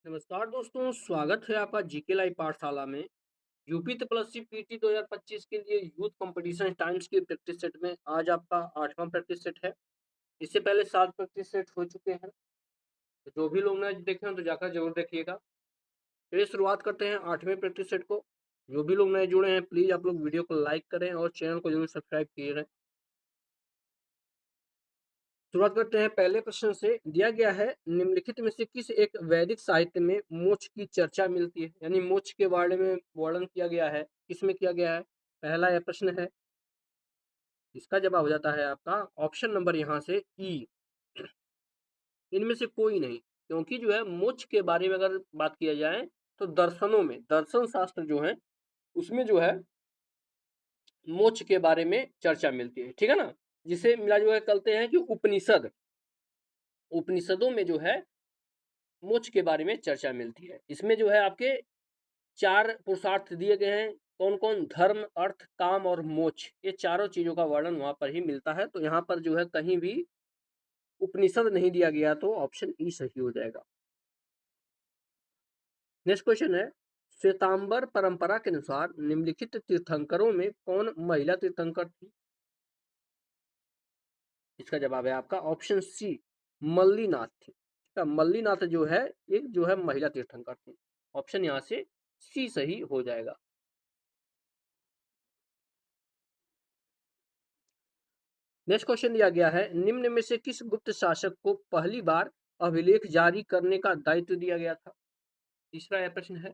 नमस्कार दोस्तों, स्वागत है आपका जीके लाइव पाठशाला में। यूपी प्लस सी पीटी 2025 के लिए यूथ कंपटीशन टाइम्स की प्रैक्टिस सेट में आज आपका 8वां प्रैक्टिस सेट है। इससे पहले 7 प्रैक्टिस सेट हो चुके हैं। तो जो भी लोग ना देखे हैं तो जाकर जरूर देखिएगा। चलिए शुरुआत करते हैं 8वें प्रैक्टिस सेट को। जो भी लोग नए जुड़े हैं प्लीज आप लोग वीडियो को लाइक करें और चैनल को जरूर सब्सक्राइब किए रहें। शुरुआत करते हैं पहले प्रश्न से। दिया गया है निम्नलिखित में से किस एक वैदिक साहित्य में मोक्ष की चर्चा मिलती है, यानी मोक्ष के बारे में वर्णन किया गया है, किसमें किया गया है। पहला यह प्रश्न है। इसका जवाब हो जाता है आपका ऑप्शन नंबर यहाँ से ई, इनमें से कोई नहीं। क्योंकि जो है मोक्ष के बारे में अगर बात किया जाए तो दर्शनों में, दर्शन शास्त्र जो है उसमें जो है मोक्ष के बारे में चर्चा मिलती है, ठीक है ना। जिसे मिला जुला के कहते हैं कि उपनिषद, उपनिषदों में जो है मोक्ष के बारे में चर्चा मिलती है। इसमें जो है आपके 4 पुरुषार्थ दिए गए हैं। कौन कौन? धर्म, अर्थ, काम और मोक्ष। ये चारों चीजों का वर्णन वहां पर ही मिलता है। तो यहाँ पर जो है कहीं भी उपनिषद नहीं दिया गया, तो ऑप्शन ई सही हो जाएगा। नेक्स्ट क्वेश्चन है, श्वेतांबर परंपरा के अनुसार निम्नलिखित तीर्थंकरों में कौन महिला तीर्थंकर थी। इसका जवाब है आपका ऑप्शन सी, मल्लीनाथ थी। मल्लीनाथ जो है एक जो है महिला तीर्थंकर थी। ऑप्शन यहाँ से सी सही हो जाएगा। नेक्स्ट क्वेश्चन दिया गया है, निम्न में से किस गुप्त शासक को पहली बार अभिलेख जारी करने का दायित्व दिया गया था। तीसरा यह प्रश्न है।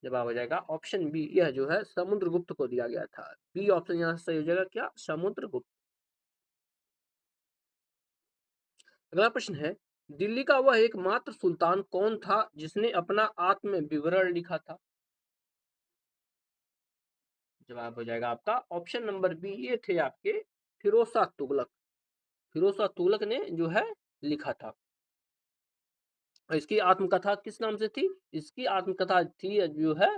जवाब हो जाएगा ऑप्शन बी, यह जो है समुद्रगुप्त को दिया गया था। बी ऑप्शन यहाँ से सही हो जाएगा, क्या? समुद्रगुप्त। अगला प्रश्न है, दिल्ली का वह एकमात्र सुल्तान कौन था जिसने अपना आत्म विवरण लिखा था। जवाब हो जाएगा आपका ऑप्शन नंबर बी, ये थे आपके फिरोज शाह तुगलक। फिरोज शाह तुगलक ने जो है लिखा था। इसकी आत्मकथा किस नाम से थी? इसकी आत्मकथा थी जो है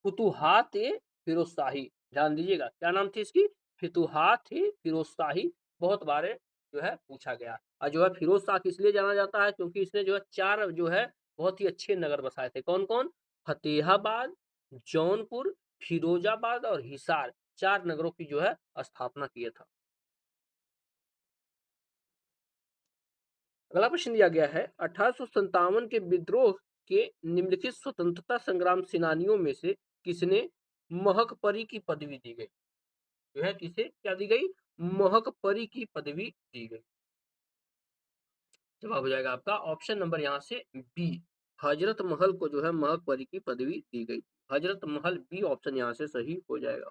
फुतुहात ए फिरोज शाही। ध्यान दीजिएगा, क्या नाम थी इसकी? फुतुहात ए फिरोज शाही। बहुत बार जो है पूछा गया। और जो है फिरोज शाह इसलिए जाना जाता है क्योंकि इसने जो है 4 जो है बहुत ही अच्छे नगर बसाए थे। कौन कौन? फतेहाबाद, जौनपुर, फिरोजाबाद और हिसार। 4 नगरों की जो है स्थापना किया था। अगला प्रश्न दिया गया है, 1857 के विद्रोह के निम्नलिखित स्वतंत्रता संग्राम सेनानियों में से किसने महकपरी की पदवी दी गई। जो है किसे क्या दी गई? महकपरी की पदवी दी गई। जवाब हो जाएगा आपका ऑप्शन नंबर यहाँ से बी, हजरत महल को जो है महकपरी की पदवी दी गई। हजरत महल, बी ऑप्शन यहाँ से सही हो जाएगा।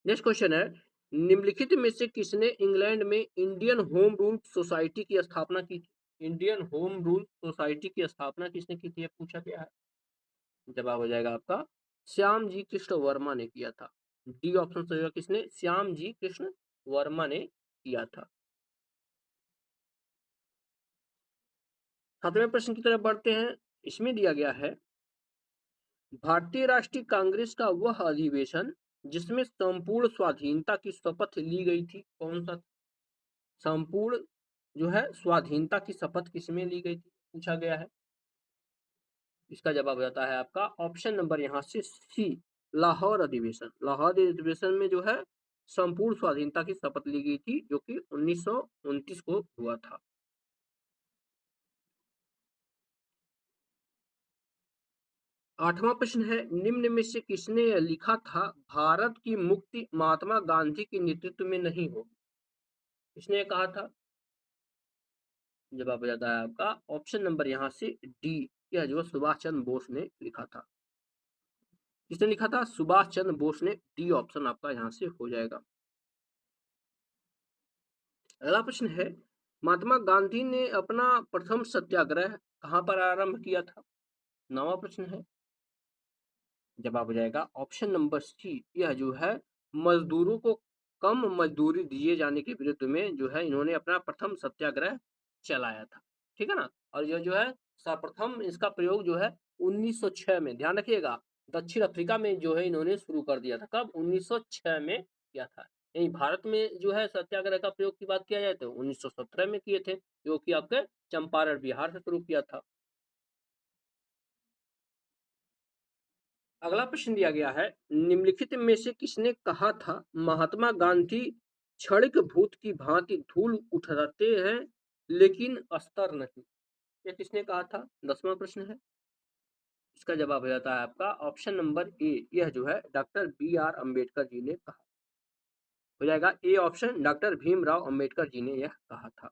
नेक्स्ट क्वेश्चन है, निम्नलिखित में से किसने इंग्लैंड में इंडियन होम रूल सोसाइटी की स्थापना की थी। इंडियन होम रूल सोसाइटी की स्थापना किसने की थी, पूछा गया है। जवाब हो जाएगा आपका श्याम जी कृष्ण वर्मा ने किया था। डी ऑप्शन सही होगा, किसने? श्याम जी कृष्ण वर्मा ने किया था। 7वें प्रश्न की तरफ बढ़ते हैं। इसमें दिया गया है, भारतीय राष्ट्रीय कांग्रेस का वह अधिवेशन जिसमें संपूर्ण स्वाधीनता की शपथ ली गई थी, कौन सा? संपूर्ण जो है स्वाधीनता की शपथ किसमें ली गई थी, पूछा गया है। इसका जवाब हो जाता है आपका ऑप्शन नंबर यहाँ से सी, लाहौर अधिवेशन। लाहौर अधिवेशन में जो है संपूर्ण स्वाधीनता की शपथ ली गई थी, जो कि 1929 को हुआ था। आठवां प्रश्न है, निम्न में से किसने लिखा था भारत की मुक्ति महात्मा गांधी के नेतृत्व में नहीं होगी। किसने कहा था? जवाब हो जाता है आपका ऑप्शन नंबर यहाँ से डी, यह जो सुभाष चंद्र बोस ने लिखा था। किसने लिखा था? सुभाष चंद्र बोस ने। डी ऑप्शन आपका यहाँ से हो जाएगा। अगला प्रश्न है, महात्मा गांधी ने अपना प्रथम सत्याग्रह कहाँ पर आरंभ किया था। 9वां प्रश्न है। जवाब हो जाएगा ऑप्शन नंबर सी, यह जो है मजदूरों को कम मजदूरी दिए जाने के विरुद्ध में जो है इन्होंने अपना प्रथम सत्याग्रह चलाया था, ठीक है ना। और यह जो है सर्वप्रथम इसका प्रयोग जो है 1906 में, ध्यान रखिएगा, दक्षिण अफ्रीका में जो है इन्होंने शुरू कर दिया था। कब? 1906 में किया था। यही भारत में जो है सत्याग्रह का प्रयोग की बात किया जाए तो 1917 में किए थे, जो कि आपके चंपारण बिहार से शुरू किया था। अगला प्रश्न दिया गया है, निम्नलिखित में से किसने कहा था महात्मा गांधी क्षणिक भूत की भांति धूल उठाते हैं लेकिन अस्तर नहीं? ये किसने कहा था? 10वां प्रश्न है। इसका जवाब हो जाता है आपका ऑप्शन नंबर ए, यह जो है doctor B R Ambedkar ji ने कहा। हो जाएगा a option, doctor Bhimrao Ambedkar ji ने यह कहा था।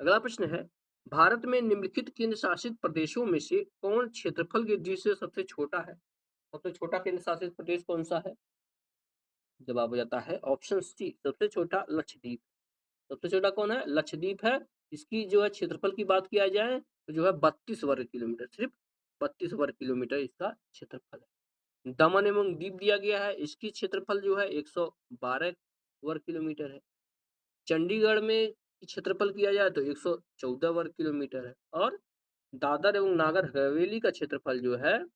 अगला प्रश्न है, भारत में निम्नलिखित केंद्र शासित प्रदेशों में से कौन क्षेत्रफल की दृष्टि से सबसे छोटा है? सबसे छोटा केंद्र शासित प्रदेश कौन सा है? जवाब हो जाता है ऑप्शन सी, सबसे छोटा लक्षद्वीप। सबसे छोटा कौन है? लक्षद्वीप है। इसकी जो है क्षेत्रफल की बात किया जाए तो जो है 32 वर्ग किलोमीटर, सिर्फ 32 वर्ग किलोमीटर इसका क्षेत्रफल है। दमन एवं दीव दिया गया है, इसकी क्षेत्रफल जो है 112 वर्ग किलोमीटर है। चंडीगढ़ में क्षेत्रफल किया जाए तो 114 वर्ग किलोमीटर है। और दादर एवं नागर हवेली का क्षेत्रफल जो है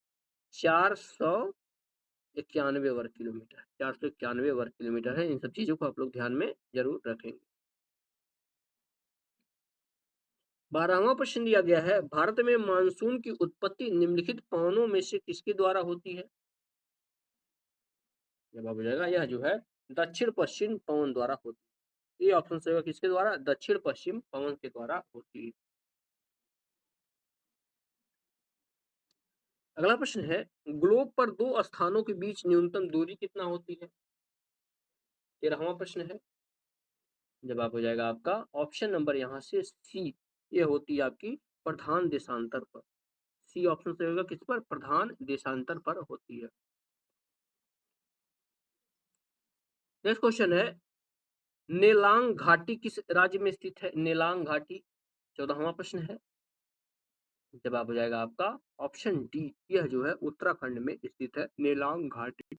491 वर्ग किलोमीटर, 491 वर्ग किलोमीटर है। इन सब चीजों को आप लोग ध्यान में जरूर रखेंगे। 12वां प्रश्न दिया गया है, भारत में मानसून की उत्पत्ति निम्नलिखित पवनों में से किसके द्वारा होती है? जवाब हो जाएगा यह जो है दक्षिण पश्चिम पवन द्वारा होती है। ये ऑप्शन सही होगा, किसके द्वारा? दक्षिण पश्चिम पवन के द्वारा होती है। अगला प्रश्न है, ग्लोब पर दो स्थानों के बीच न्यूनतम दूरी कितना होती है? 13वां प्रश्न है। जवाब हो जाएगा आपका ऑप्शन नंबर यहाँ से सी, ये होती है आपकी प्रधान देशांतर पर। सी ऑप्शन से होगा किस पर? प्रधान देशांतर पर होती है। नेक्स्ट क्वेश्चन है, नेलांग घाटी किस राज्य में स्थित है? नेलांग घाटी 14वां प्रश्न है। जवाब हो जाएगा आपका ऑप्शन डी, यह जो है उत्तराखंड में स्थित है नेलांग घाटी।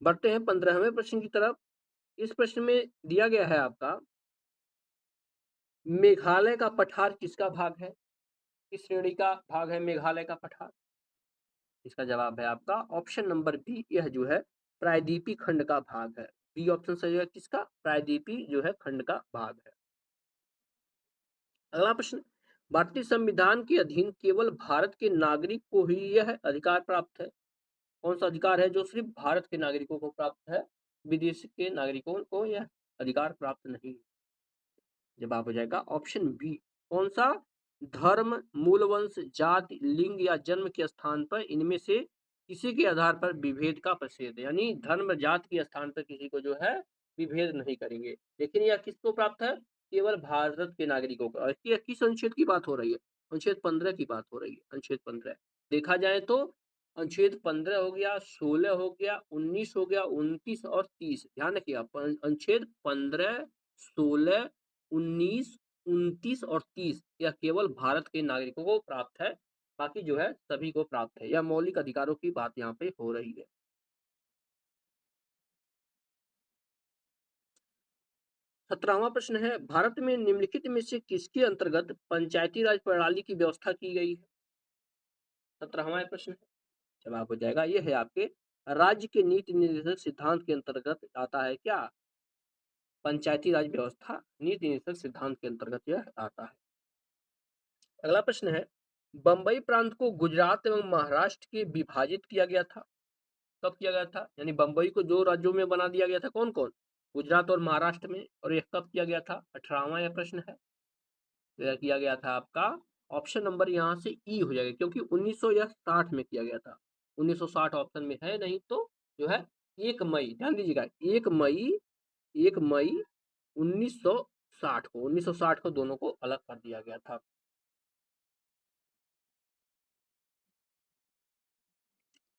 बढ़ते हैं 15वें प्रश्न की तरफ। इस प्रश्न में दिया गया है आपका, मेघालय का पठार किसका भाग है? किस श्रेणी का भाग है मेघालय का पठार? इसका जवाब है आपका ऑप्शन नंबर बी, यह जो है प्रायद्वीपी खंड का भाग है। बी ऑप्शन सही है किसका? प्रायद्वीपी जो है खंड का भाग है। अगला प्रश्न, भारतीय संविधान के अधीन केवल भारत के नागरिक को ही यह अधिकार प्राप्त है? कौन सा अधिकार है जो सिर्फ भारत के नागरिकों को प्राप्त है, विदेश के नागरिकों को यह अधिकार प्राप्त नहीं? जवाब हो जाएगा ऑप्शन बी। कौन सा? धर्म, मूल वंश, जाति, लिंग या जन्म के स्थान पर इनमें से किसी के आधार पर विभेद का प्रतिषेध, यानी धर्म जाति के स्थान पर किसी को जो है विभेद नहीं करेंगे। लेकिन यह किसको प्राप्त है? केवल भारत के नागरिकों को। और इसकी किस अनुच्छेद की बात हो रही है? अनुच्छेद 15 की बात हो रही है। अनुच्छेद 15 देखा जाए तो अनुच्छेद 15 हो गया, 16 हो गया, 19 हो गया, 29 और 30। ध्यान रखिए आप, अनुच्छेद 15, 16, 19, 29 और 30 यह केवल भारत के नागरिकों को प्राप्त है। बाकी जो है सभी को प्राप्त है। यह मौलिक अधिकारों की बात यहाँ पे हो रही है। 17वां प्रश्न है, भारत में निम्नलिखित में से किसके अंतर्गत पंचायती राज प्रणाली की व्यवस्था की गई है? 17वां प्रश्न है। जवाब हो जाएगा यह है आपके राज्य के नीति निर्देशक सिद्धांत के अंतर्गत आता है क्या? पंचायती राज व्यवस्था नीति निर्देशक सिद्धांत के अंतर्गत यह आता है। अगला प्रश्न है, बंबई प्रांत को गुजरात एवं महाराष्ट्र के विभाजित किया गया था? कब किया गया था? यानी बंबई को दो राज्यों में बना दिया गया था, कौन कौन? गुजरात और महाराष्ट्र में। और यह कब किया गया था? 18वां यह प्रश्न है। तो यह किया गया था आपका ऑप्शन नंबर यहाँ से ई हो जाएगा, क्योंकि 1960 में किया गया था। 1960 ऑप्शन में है नहीं, तो जो है 1 मई, ध्यान दीजिएगा, 1 मई, 1 मई 1960 को, 1960 को दोनों को अलग कर दिया गया था।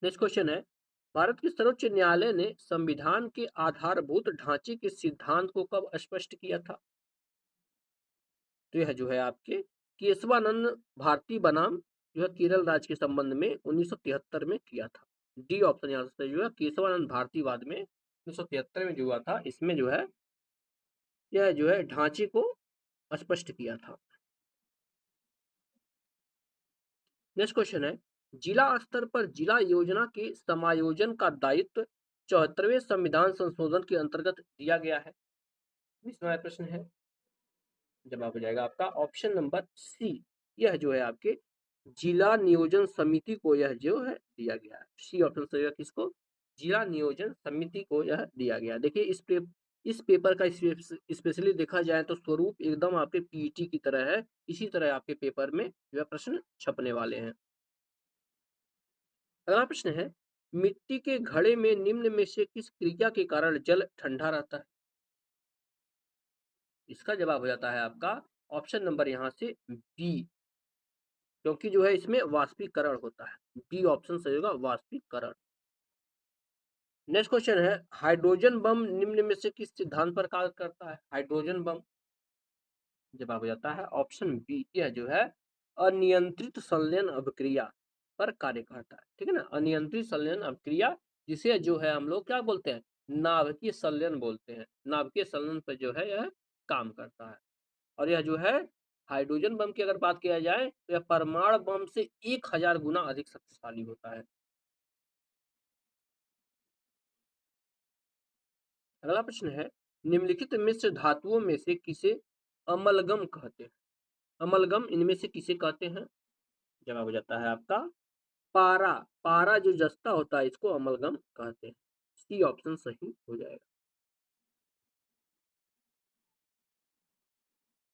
नेक्स्ट क्वेश्चन है, भारत के सर्वोच्च न्यायालय ने संविधान के आधारभूत ढांचे के सिद्धांत को कब स्पष्ट किया था? तो यह जो है आपके केशवानंद भारती बनाम जो है केरल राज्य के संबंध में 1973 में किया था। डी ऑप्शन यहाँ से जो है केशवानंद भारती वाद में 1973 में जो हुआ था, इसमें जो है यह जो है ढांचे को स्पष्ट किया था। नेक्स्ट क्वेश्चन है, जिला स्तर पर जिला योजना के समायोजन का दायित्व 74वें संविधान संशोधन के अंतर्गत दिया गया है। 20वां प्रश्न है, जवाब हो जाएगा आपका ऑप्शन नंबर सी। यह जो है आपके जिला नियोजन समिति को यह जो है दिया गया है। सी ऑप्शन सही है किसको? जिला नियोजन समिति को यह दिया गया। देखिए इस पेपर का स्पेशली देखा जाए तो स्वरूप एकदम आपके पीईटी की तरह है। इसी तरह आपके पेपर में यह प्रश्न छपने वाले हैं। अगला प्रश्न है, मिट्टी के घड़े में निम्न में से किस क्रिया के कारण जल ठंडा रहता है? इसका जवाब हो जाता है आपका ऑप्शन नंबर यहाँ से बी, क्योंकि जो है इसमें वाष्पीकरण होता है। बी ऑप्शन सही होगा, वाष्पीकरण। नेक्स्ट क्वेश्चन है, हाइड्रोजन बम निम्न में से किस सिद्धांत पर कार्य करता है? हाइड्रोजन बम, जवाब हो जाता है ऑप्शन बी। यह जो है अनियंत्रित संलयन अभिक्रिया पर कार्य करता है। ठीक है ना, अनियंत्रित संलयन अभिक्रिया, जिसे जो है हम लोग क्या बोलते हैं? नाभिकीय संलयन बोलते हैं। नाभिकीय संलयन पर जो है यह काम करता है। और यह जो है हाइड्रोजन बम की अगर बात किया जाए तो यह परमाणु बम से 1000 गुना अधिक शक्तिशाली होता है। अगला प्रश्न है, निम्नलिखित मिश्र धातुओं में से किसे अमलगम कहते हैं? अमलगम इनमें से किसे कहते हैं? जवाब हो जाता है आपका पारा। पारा जो जस्ता होता है इसको अमलगम कहते हैं। सी ऑप्शन सही हो जाएगा।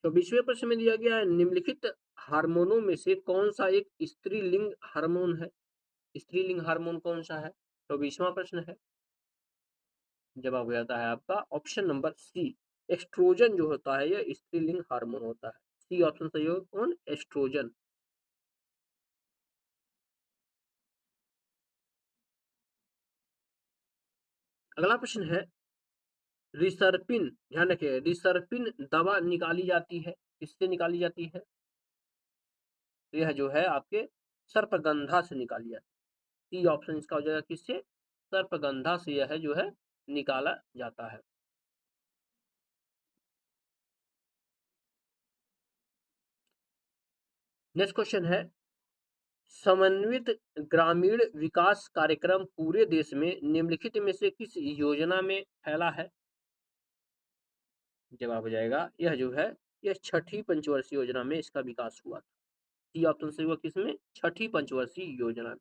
तो 20वें प्रश्न में दिया गया है, निम्नलिखित हार्मोनों में से कौन सा एक स्त्रीलिंग हार्मोन है? स्त्रीलिंग हार्मोन कौन सा है? तो 20वां प्रश्न है, जवाब हो जाता है आपका ऑप्शन नंबर सी। एस्ट्रोजन जो होता है यह स्त्रीलिंग हार्मोन होता है। सी ऑप्शन सही होगा, कौन? एस्ट्रोजन। अगला प्रश्न है, रिसर्पिन, ध्यान रखिए, रिसर्पिन दवा निकाली जाती है, किससे निकाली जाती है? तो यह जो है आपके सर्पगंधा से निकाली जाती है। सी ऑप्शन इसका हो जाएगा किससे? सर्पगंधा से यह जो है निकाला जाता है। नेक्स्ट क्वेश्चन है, समन्वित ग्रामीण विकास कार्यक्रम पूरे देश में निम्नलिखित में से किस योजना में फैला है? जवाब हो जाएगा यह जो है यह छठी पंचवर्षीय योजना में इसका विकास हुआ था। सी ऑप्शन से हुआ किसमें? छठी पंचवर्षीय योजना में।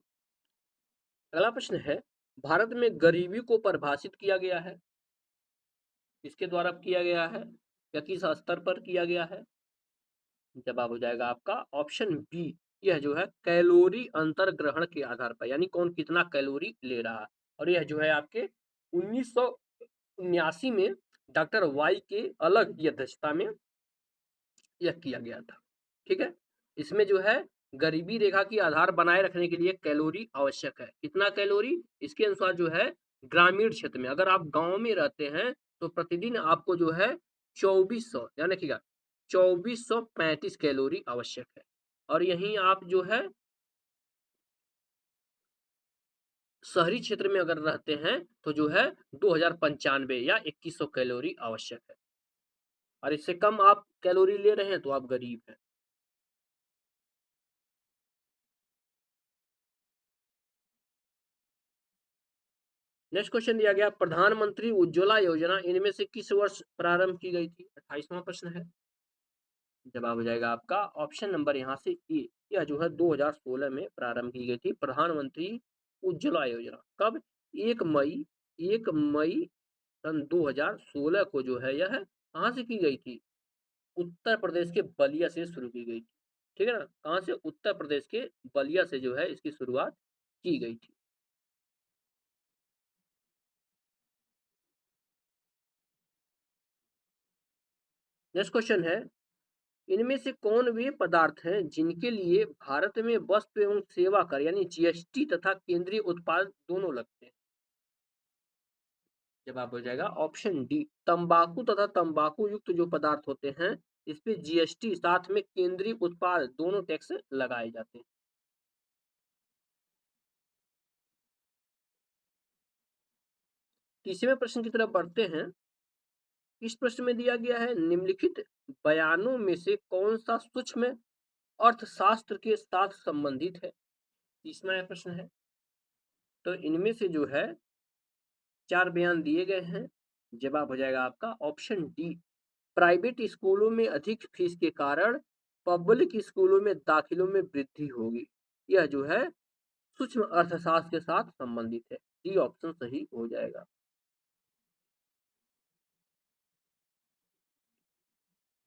अगला प्रश्न है, भारत में गरीबी को परिभाषित किया गया है, किसके द्वारा किया गया है या किस स्तर पर किया गया है? जवाब हो जाएगा आपका ऑप्शन बी। यह जो है कैलोरी अंतर्ग्रहण के आधार पर, यानी कौन कितना कैलोरी ले रहा है। और यह जो है आपके 1979 में डॉक्टर वाई के अलग की अध्यक्षता में यह किया गया था। ठीक है, इसमें जो है गरीबी रेखा की आधार बनाए रखने के लिए कैलोरी आवश्यक है। कितना कैलोरी? इसके अनुसार जो है ग्रामीण क्षेत्र में, अगर आप गांव में रहते हैं तो प्रतिदिन आपको जो है 2400, ध्यान रखिएगा, 2435 कैलोरी आवश्यक है। और यहीं आप जो है शहरी क्षेत्र में अगर रहते हैं तो जो है 2095 या 2100 कैलोरी आवश्यक है। और इससे कम आप कैलोरी ले रहे हैं तो आप गरीब हैं। नेक्स्ट क्वेश्चन दिया गया, प्रधानमंत्री उज्ज्वला योजना इनमें से किस वर्ष प्रारंभ की गई थी? 28वां प्रश्न है, जवाब हो जाएगा आपका ऑप्शन नंबर यहाँ से ए। यह जो है 2016 में प्रारंभ की गई थी प्रधानमंत्री उज्ज्वला योजना। कब? 1 मई, 1 मई सन 2016 को जो है यह कहाँ से की गई थी? उत्तर प्रदेश के बलिया से शुरू की गई थी। ठीक है ना, कहाँ से? उत्तर प्रदेश के बलिया से जो है इसकी शुरुआत की गई थी। नेक्स्ट क्वेश्चन है, इनमें से कौन वे पदार्थ हैं जिनके लिए भारत में वस्तु एवं सेवा कर यानी जीएसटी तथा केंद्रीय उत्पाद दोनों लगते हैं? जवाब हो जाएगा ऑप्शन डी। तंबाकू तथा तंबाकू युक्त जो पदार्थ होते हैं इस पे जीएसटी साथ में केंद्रीय उत्पाद दोनों टैक्स लगाए जाते हैं। 30वें प्रश्न की तरफ बढ़ते हैं। इस प्रश्न में दिया गया है, निम्नलिखित बयानों में से कौन सा सूक्ष्म अर्थशास्त्र के साथ संबंधित है? 30वां प्रश्न है, तो इनमें से जो है 4 बयान दिए गए हैं। जवाब हो जाएगा आपका ऑप्शन डी। प्राइवेट स्कूलों में अधिक फीस के कारण पब्लिक स्कूलों में दाखिलों में वृद्धि होगी। यह जो है सूक्ष्म अर्थशास्त्र के साथ संबंधित है। डी ऑप्शन सही हो जाएगा।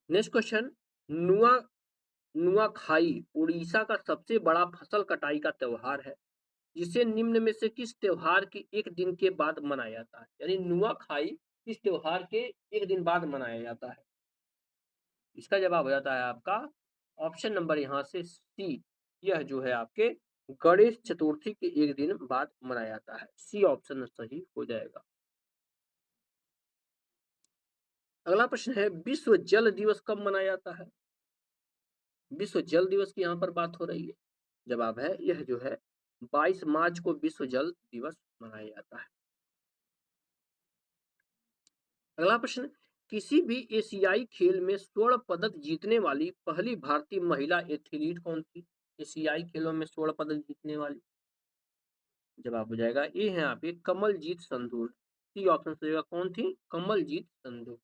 नेक्स्ट क्वेश्चन, नुआ नुआखाई उड़ीसा का सबसे बड़ा फसल कटाई का त्योहार है, जिसे निम्न में से किस त्योहार के एक दिन के बाद मनाया जाता है? यानी नुआखाई किस त्योहार के एक दिन बाद मनाया जाता है? इसका जवाब हो जाता है आपका ऑप्शन नंबर यहाँ से सी। यह जो है आपके गणेश चतुर्थी के एक दिन बाद मनाया जाता है। सी ऑप्शन सही हो जाएगा। अगला प्रश्न है, विश्व जल दिवस कब मनाया जाता है? विश्व जल दिवस की यहाँ पर बात हो रही है। जवाब है यह जो है 22 मार्च को विश्व जल दिवस मनाया जाता है। अगला प्रश्न, किसी भी एशियाई खेल में स्वर्ण पदक जीतने वाली पहली भारतीय महिला एथलीट कौन थी? एशियाई खेलों में स्वर्ण पदक जीतने वाली, जवाब हो जाएगा ये है आपके कमलजीत संधू। सी ऑप्शन सही होगा। कौन थी? कमलजीत संधू।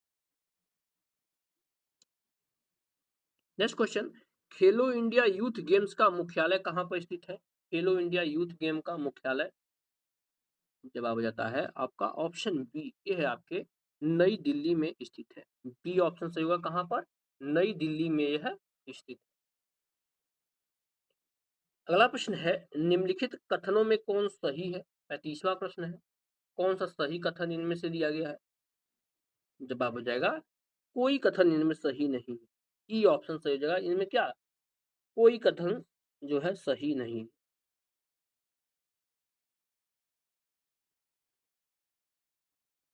नेक्स्ट क्वेश्चन, खेलो इंडिया यूथ गेम्स का मुख्यालय कहाँ पर स्थित है? खेलो इंडिया यूथ गेम का मुख्यालय, जवाब हो जाता है आपका ऑप्शन बी। ये है आपके नई दिल्ली में स्थित है। बी ऑप्शन सही होगा। कहाँ पर? नई दिल्ली में यह स्थित है। अगला प्रश्न है, निम्नलिखित कथनों में कौन सही है? 35वां प्रश्न है। कौन सा सही कथन इनमें से दिया गया है? जवाब हो जाएगा कोई कथन इनमें सही नहीं है। ई ऑप्शन सही हो जाएगा। इनमें क्या कोई कथन जो है सही नहीं।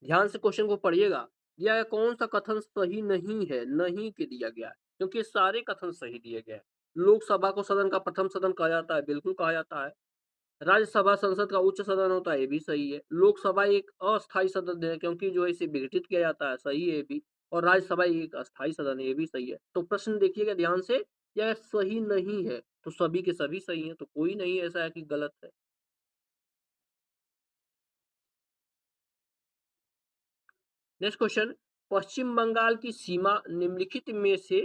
ध्यान से क्वेश्चन को पढ़िएगा। दिया गया कौन सा कथन सही नहीं है, नहीं के दिया गया है, क्योंकि सारे कथन सही दिए गए हैं। लोकसभा को सदन का प्रथम सदन कहा जाता है, बिल्कुल कहा जाता है। राज्यसभा संसद का उच्च सदन होता है, ये भी सही है। लोकसभा एक अस्थायी सदन है, क्योंकि जो है इसे विघटित किया जाता है, सही है ये भी। और राज्यसभा एक अस्थायी सदन है, ये भी सही है। तो प्रश्न देखिएगा ध्यान से, यह सही नहीं है तो सभी के सभी सही है, तो कोई नहीं ऐसा है कि गलत है। नेक्स्ट क्वेश्चन, पश्चिम बंगाल की सीमा निम्नलिखित में से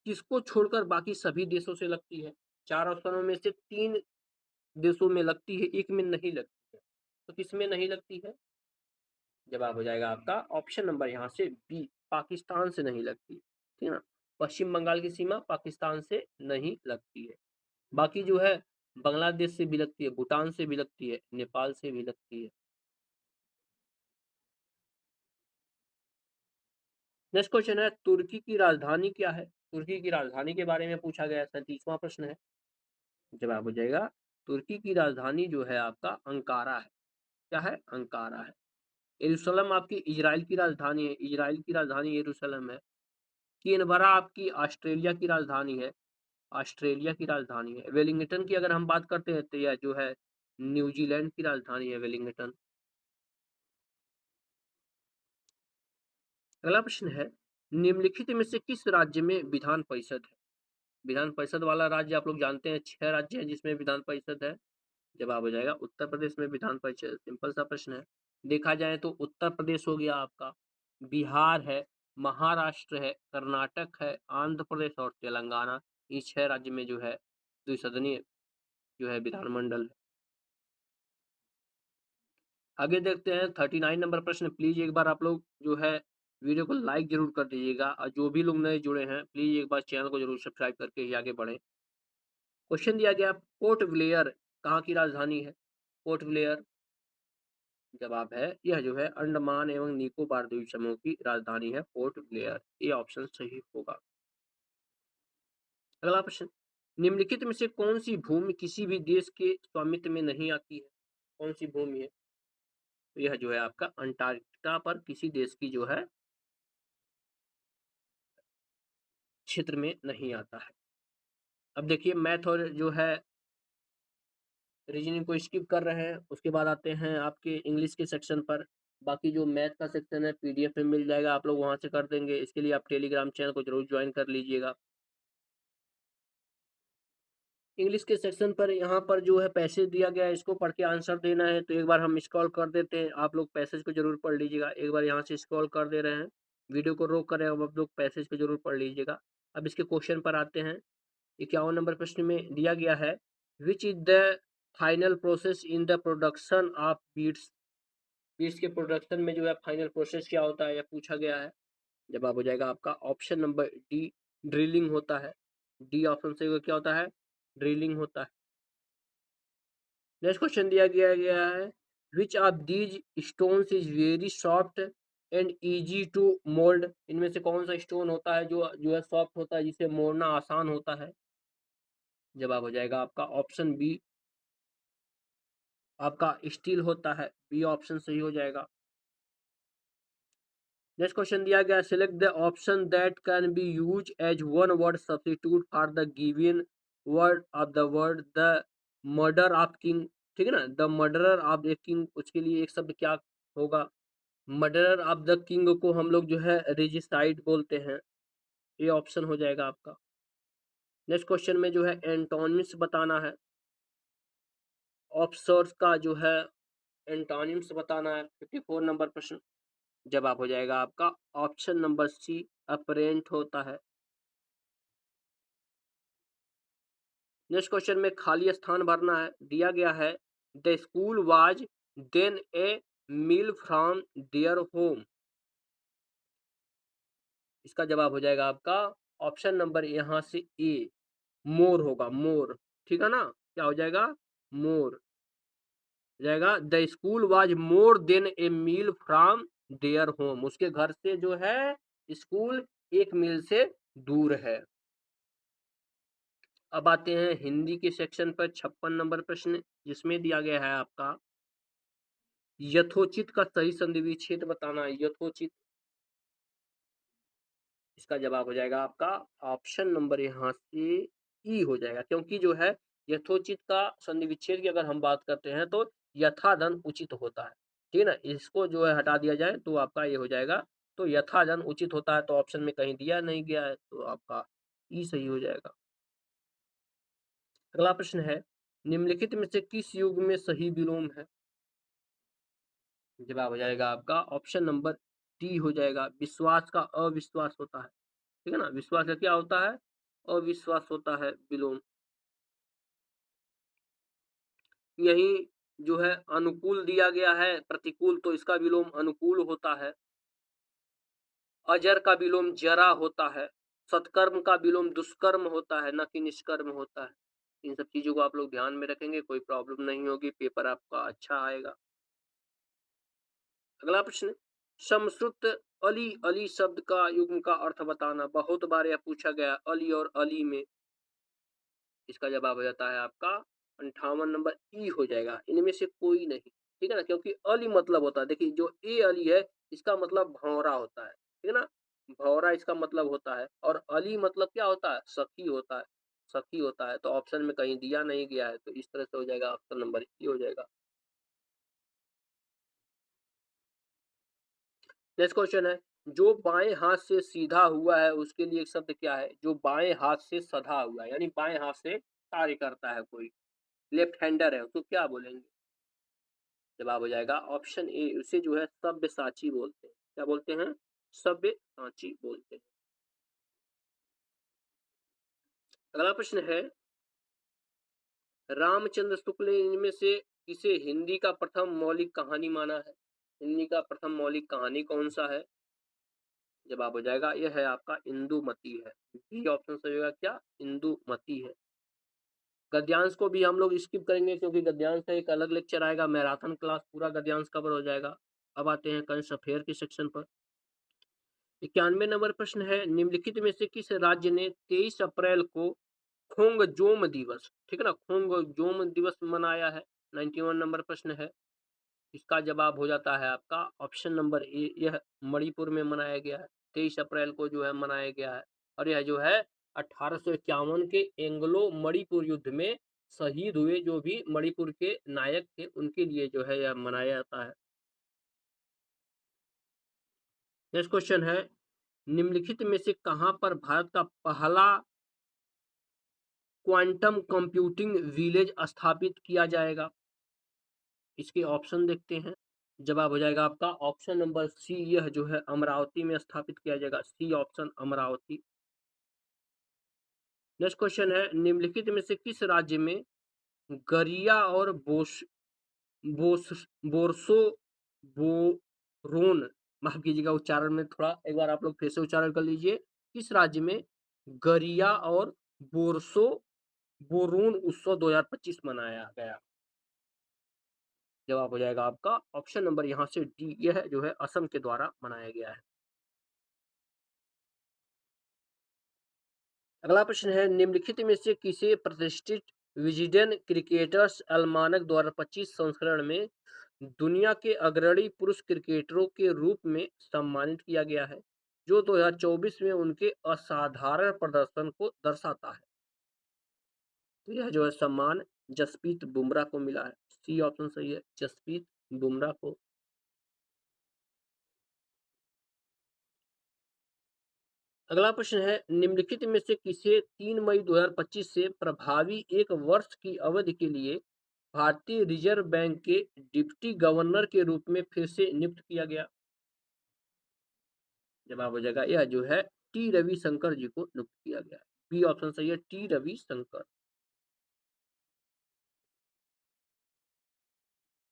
किसको छोड़कर बाकी सभी देशों से लगती है? 4 ऑप्शनों में से 3 देशों में लगती है, एक में नहीं लगती है। तो किसमें नहीं लगती है? जवाब हो जाएगा आपका ऑप्शन नंबर यहाँ से बी, पाकिस्तान से नहीं लगती। ठीक है ना? पश्चिम बंगाल की सीमा पाकिस्तान से नहीं लगती है। बाकी जो है बांग्लादेश से भी लगती है, भूटान से भी लगती है, नेपाल से भी लगती है। नेक्स्ट क्वेश्चन है, तुर्की की राजधानी क्या है? तुर्की की राजधानी के बारे में पूछा गया है। 37वां प्रश्न है। जवाब हो जाएगा तुर्की की राजधानी जो है आपका अंकारा है। क्या है? अंकारा है। यरूशलेम आपकी इजराइल की राजधानी है, इजराइल की राजधानी यरूशलेम है। कैनबरा आपकी ऑस्ट्रेलिया की राजधानी है, ऑस्ट्रेलिया की राजधानी है। वेलिंगटन की अगर हम बात करते हैं तो यह जो है न्यूजीलैंड की राजधानी है वेलिंगटन। अगला प्रश्न है, निम्नलिखित में से किस राज्य में विधान परिषद है? विधान परिषद वाला राज्य आप लोग जानते हैं, 6 राज्य हैं जिसमें विधान परिषद है। जवाब हो जाएगा उत्तर प्रदेश में विधान परिषद। सिंपल सा प्रश्न है। देखा जाए तो उत्तर प्रदेश हो गया आपका, बिहार है, महाराष्ट्र है, कर्नाटक है, आंध्र प्रदेश और तेलंगाना। ये 6 राज्य में जो है द्विसदनीय जो है विधानमंडल है। आगे देखते हैं 39 नंबर प्रश्न। प्लीज एक बार आप लोग जो है वीडियो को लाइक जरूर कर दीजिएगा, और जो भी लोग नए जुड़े हैं प्लीज एक बार चैनल को जरूर सब्सक्राइब करके ही आगे बढ़ें। क्वेश्चन दिया गया, पोर्ट ब्लेयर कहाँ की राजधानी है? पोर्ट ब्लेयर, जवाब है यह जो है अंडमान एवं निकोबार द्वीप समूह की राजधानी है पोर्ट ब्लेयर। ये ऑप्शन सही होगा। अगला प्रश्न, निम्नलिखित में से कौन सी भूमि किसी भी देश के स्वामित्व में नहीं आती है? कौन सी भूमि है? तो यह जो है आपका अंटार्कटिका पर किसी देश की जो है क्षेत्र में नहीं आता है। अब देखिए मैथ और जो है रीजनिंग को स्किप कर रहे हैं, उसके बाद आते हैं आपके इंग्लिश के सेक्शन पर। बाकी जो मैथ का सेक्शन है पीडीएफ में मिल जाएगा, आप लोग वहां से कर देंगे। इसके लिए आप टेलीग्राम चैनल को जरूर ज्वाइन कर लीजिएगा। इंग्लिश के सेक्शन पर यहाँ पर जो है पैसेज दिया गया है, इसको पढ़ के आंसर देना है। तो एक बार हम स्क्रॉल कर देते हैं, आप लोग पैसेज को जरूर पढ़ लीजिएगा। एक बार यहाँ से स्क्रॉल कर दे रहे हैं, वीडियो को रोक कर अब आप लोग पैसेज को जरूर पढ़ लीजिएगा। अब इसके क्वेश्चन पर आते हैं। 51 नंबर प्रश्न में दिया गया है, which is the final process in the production of beats. Beats के प्रोडक्शन में जो है फाइनल प्रोसेस क्या होता है, यह पूछा गया है। जवाब हो जाएगा आपका ऑप्शन नंबर डी, ड्रिलिंग होता है। डी ऑप्शन से क्या होता है, ड्रिलिंग होता है। नेक्स्ट क्वेश्चन दिया गया है, which of these stones is very soft and easy to mould. इनमें से कौन सा स्टोन होता है जो है सॉफ्ट होता है, जिसे मोड़ना आसान होता है। जवाब हो जाएगा आपका ऑप्शन बी, आपका स्टील होता है। बी ऑप्शन सही हो जाएगा। नेक्स्ट क्वेश्चन दिया गया, select the option that can be use as one word substitute for the given word of the word the murder of king. ठीक है ना, the murderer of the king, उसके लिए एक शब्द क्या होगा। मर्डरर ऑफ द किंग को हम लोग जो है रेजिसाइड बोलते हैं। ये ऑप्शन हो जाएगा आपका। नेक्स्ट क्वेश्चन में जो है एंटोनिम्स बताना है। ऑप्शर्स का जो है एंटोनिम्स बताना है। 54 नंबर प्रश्न। जवाब हो जाएगा आपका ऑप्शन नंबर सी, अपरेंट होता है। नेक्स्ट क्वेश्चन में खाली स्थान भरना है। दिया गया है, the school was then a mile from their home. इसका जवाब हो जाएगा आपका ऑप्शन नंबर यहाँ से ए, मोर होगा, मोर। ठीक है ना, क्या हो जाएगा, मोर हो जाएगा। The school was more than a mile from their home, उसके घर से जो है स्कूल एक मील से दूर है। अब आते हैं हिंदी के सेक्शन पर। 56 नंबर प्रश्न, जिसमें दिया गया है आपका, यथोचित का सही संधि विच्छेद बताना है। यथोचित, इसका जवाब हो जाएगा आपका ऑप्शन नंबर यहाँ से ई हो जाएगा, क्योंकि जो है यथोचित का संधि विच्छेद की अगर हम बात करते हैं तो यथाधन उचित होता है। ठीक है ना, इसको जो है हटा दिया जाए तो आपका ये हो जाएगा। तो यथाधन उचित होता है, तो ऑप्शन में कहीं दिया नहीं गया है, तो आपका ई सही हो जाएगा। अगला प्रश्न है, निम्नलिखित में से किस युग में सही विलोम है। जवाब हो जाएगा आपका ऑप्शन नंबर डी हो जाएगा, विश्वास का अविश्वास होता है। ठीक है ना, विश्वास का क्या होता है, अविश्वास होता है विलोम। यही जो है अनुकूल दिया गया है, प्रतिकूल, तो इसका विलोम अनुकूल होता है। अजर का विलोम जरा होता है। सत्कर्म का विलोम दुष्कर्म होता है, न कि निष्कर्म होता है। इन सब चीजों को आप लोग ध्यान में रखेंगे, कोई प्रॉब्लम नहीं होगी, पेपर आपका अच्छा आएगा। अगला प्रश्न, समश्रुत अली अली शब्द का युग्म का अर्थ बताना। बहुत बार यह पूछा गया, अली और अली में। इसका जवाब हो जाता है आपका 58 नंबर ई हो जाएगा, इनमें से कोई नहीं। ठीक है ना, क्योंकि अली मतलब होता है, देखिए जो ए अली है इसका मतलब भौरा होता है। ठीक है ना, भौरा इसका मतलब होता है, और अली मतलब क्या होता है, सखी होता है। सखी होता है, तो ऑप्शन में कहीं दिया नहीं गया है, तो इस तरह से हो जाएगा, ऑप्शन नंबर ई हो जाएगा। नेक्स्ट क्वेश्चन है, जो बाएं हाथ से सीधा हुआ है उसके लिए एक शब्द क्या है। जो बाएं हाथ से सधा हुआ है, यानी बाएं हाथ से कार्य करता है कोई, लेफ्ट हैंडर है, उसको क्या बोलेंगे। जवाब हो जाएगा ऑप्शन ए, उसे जो है सब्यसाची बोलते हैं। क्या बोलते हैं, सब्यसाची बोलते हैं। अगला प्रश्न है, रामचंद्र शुक्ल ने इनमें से किसे हिंदी का प्रथम मौलिक कहानी माना है। हिंदी का प्रथम मौलिक कहानी कौन सा है। जवाब हो जाएगा, यह है आपका इंदुमती है। बी ऑप्शन सही होगा, क्या इंदुमती है। गद्यांश को भी हम लोग स्किप करेंगे, क्योंकि गद्यांश का एक अलग लेक्चर आएगा, मैराथन क्लास पूरा गद्यांश कवर हो जाएगा। अब आते हैं करंट अफेयर के सेक्शन पर। 91 नंबर प्रश्न है, निम्नलिखित में से किस राज्य ने 23 अप्रैल को खोंगजोम दिवस, ठीक है ना, खोंगजोम दिवस मनाया है। 91 नंबर प्रश्न है, इसका जवाब हो जाता है आपका ऑप्शन नंबर ए, यह मणिपुर में मनाया गया है। 23 अप्रैल को जो है मनाया गया है, और यह जो है 1851 के एंग्लो मणिपुर युद्ध में शहीद हुए जो भी मणिपुर के नायक थे उनके लिए जो है यह मनाया जाता है। नेक्स्ट क्वेश्चन है, निम्नलिखित में से कहां पर भारत का पहला क्वांटम कंप्यूटिंग विलेज स्थापित किया जाएगा? इसके ऑप्शन देखते हैं। जवाब हो जाएगा आपका ऑप्शन नंबर सी, यह जो है अमरावती में स्थापित किया जाएगा। C option Amaravati. Next question है, निम्नलिखित में से किस राज्य में गरिया और बोस बोरसो बोरोन, माफ कीजिएगा उच्चारण में थोड़ा, एक बार आप लोग फिर से उच्चारण कर लीजिए। किस राज्य में गरिया और बोरसो बोरोन उत्सव 2025 मनाया गया? जवाब हो जाएगा आपका ऑप्शन नंबर यहाँ से डी, यह जो है असम के द्वारा मनाया गया है। अगला प्रश्न है, निम्नलिखित में से किसे प्रतिष्ठित विजिडेन क्रिकेटर्स अलमानक 2025 संस्करण में दुनिया के अग्रणी पुरुष क्रिकेटरों के रूप में सम्मानित किया गया है, जो 2024 में उनके असाधारण प्रदर्शन को दर्शाता है? तो यह जो है सम्मान जसप्रीत बुमराह को मिला है। सी ऑप्शन सही है, जसप्रीत बुमराह को। अगला प्रश्न है, निम्नलिखित में से किसे 3 मई 2025 से प्रभावी एक वर्ष की अवधि के लिए भारतीय रिजर्व बैंक के डिप्टी गवर्नर के रूप में फिर से नियुक्त किया गया? जवाब हो जाएगा यह जो है टी रविशंकर जी को नियुक्त किया गया है। बी ऑप्शन सही है, टी रविशंकर।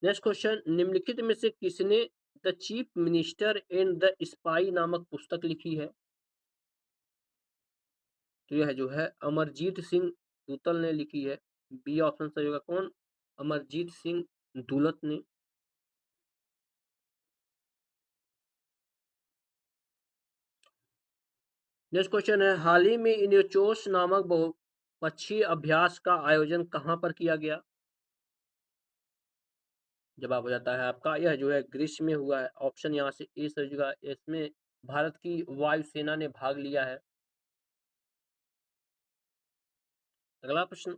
नेक्स्ट क्वेश्चन, निम्नलिखित में से किसने the chief minister and the spy नामक पुस्तक लिखी है? तो यह जो है अमरजीत सिंह दूतल ने लिखी है। बी ऑप्शन सही होगा, कौन? अमरजीत सिंह दुलत ने। नेक्स्ट क्वेश्चन है, हाल ही में इन्योचोस नामक बहुपक्षीय अभ्यास का आयोजन कहाँ पर किया गया? जवाब हो जाता है आपका यह जो है ग्रीस में हुआ है। ऑप्शन यहाँ से ए सही होगा, इसमें भारत की वायुसेना ने भाग लिया है। अगला प्रश्न,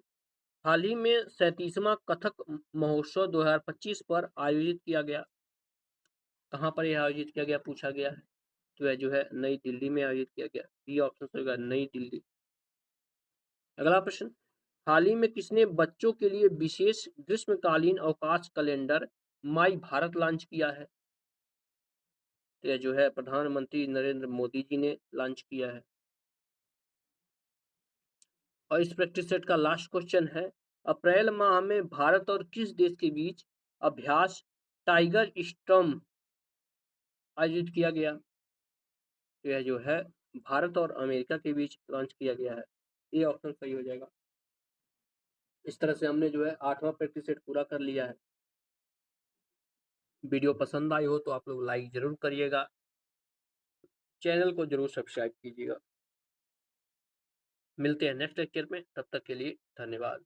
हाल ही में 37वां कथक महोत्सव 2025 पर आयोजित किया गया, कहाँ पर यह आयोजित किया गया पूछा गया है? तो यह जो है नई दिल्ली में आयोजित किया गया। बी ऑप्शन सही होगा, नई दिल्ली। अगला प्रश्न, हाल ही में किसने बच्चों के लिए विशेष ग्रीष्मकालीन अवकाश कैलेंडर माई भारत लॉन्च किया है? तो यह जो है प्रधानमंत्री नरेंद्र मोदी जी ने लॉन्च किया है। और इस प्रैक्टिस सेट का लास्ट क्वेश्चन है, अप्रैल माह में भारत और किस देश के बीच अभ्यास टाइगर स्टॉर्म आयोजित किया गया? तो यह जो है भारत और अमेरिका के बीच लॉन्च किया गया है। ये ऑप्शन सही हो जाएगा। इस तरह से हमने जो है 8वां प्रैक्टिस सेट पूरा कर लिया है। वीडियो पसंद आई हो तो आप लोग लाइक जरूर करिएगा, चैनल को जरूर सब्सक्राइब कीजिएगा। मिलते हैं नेक्स्ट लेक्चर में, तब तक के लिए धन्यवाद।